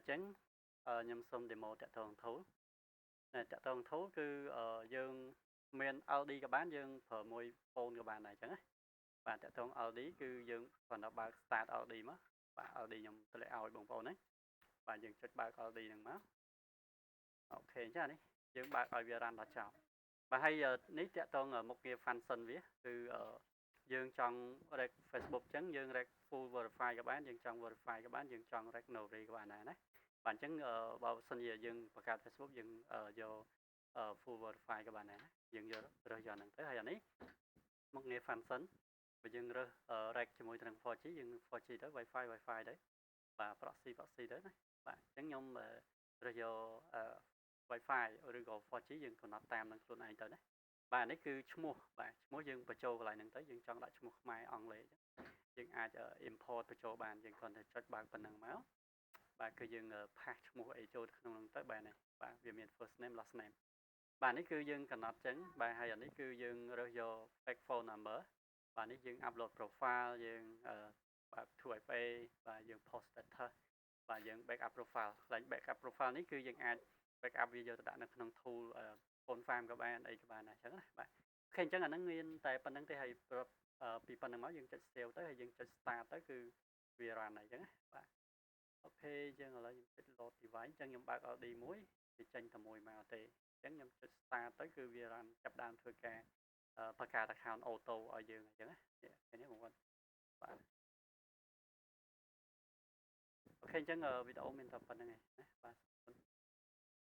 ចឹងខ្ញុំសូម demo តាក់ទង tool តាក់ទង tool គឺយើងមាន LD ក៏បានយើងប្រើមួយ phone ក៏បានដែរអញ្ចឹងណាបាទតាក់ទង LD គឺយើងគ្រាន់តែបើក start LD មកបាទ LD ខ្ញុំតម្លាក់ឲ្យបងប្អូនណាបាទយើងចុចបើក LD ហ្នឹងមកអូខេអញ្ចឹងនេះយើងបើកឲ្យវា run ដល់ចប់បាទហើយនេះតាក់ទងមុខងារ function វាគឺយើងចង់ rec Facebook អញ្ចឹងយើង rec full verify ក៏បានយើងចង់ verify ក៏បានយើងចង់ rec notary ក៏បានដែរណាបាទអញ្ចឹងបើសិនជាយើងបង្កើត Facebook យើងយក full verify ក៏បានដែរណាយើងយករើសយកហ្នឹងទៅហើយអានេះមុខងារ function បើយើងរើស rec ជាមួយនឹង 4G យើង 4G ទៅ Wi-Fi ទៅបាទ proxy ទៅណាបាទអញ្ចឹងខ្ញុំរើសយកWi-Fi ឬក៏ 4G យើងកំណត់តាមនឹងខ្លួនឯងទៅណាបាទនេះគឺឈ្មោះបាទឈ្មោះយើងបញ្ចូលកន្លែងហ្នឹងទៅយើងចង់ដាក់ឈ្មោះខ្មែរអង់គ្លេសយើងអាច import បញ្ចូលបានយើងគ្រាន់តែចុចបើកប៉ុណ្ណឹងមកបាទគឺយើង pass ឈ្មោះអីចូលក្នុងហ្នឹងទៅបាទនេះបាទវាមាន first name last name បាទនេះគឺយើងកំណត់ចឹងបាទហើយអានេះគឺយើងរើសយក fake phone number បាទនេះយើង upload profile យើងបាទ 2FA បាទយើង post status បាទយើង backup profile ខ្លាញ់ backup profile នេះគឺយើងអាច backup វាយកទៅដាក់នៅក្នុង tool phone farm ក៏បានអីក៏បានដែរអញ្ចឹងណាបាទអូខេអញ្ចឹងអាហ្នឹងមានតែប៉ុណ្្នឹងទេហើយពីប៉ុណ្្នឹងមកយើងចុច save ទៅហើយយើងចុច start ទៅគឺវា run ហើយអញ្ចឹងណាបាទអូខេអញ្ចឹងឥឡូវខ្ញុំចុច load device អញ្ចឹងខ្ញុំបើក LD មួយវាចេញតែមួយមកទេអញ្ចឹងខ្ញុំចុច start ទៅគឺវា run ចាប់ដើមធ្វើការបង្កើត account auto ឲ្យយើងអញ្ចឹងណាឃើញទេបងប្អូនបាទអូខេអញ្ចឹងវីដេអូមានតែប៉ុណ្្នឹងឯងណាបាទ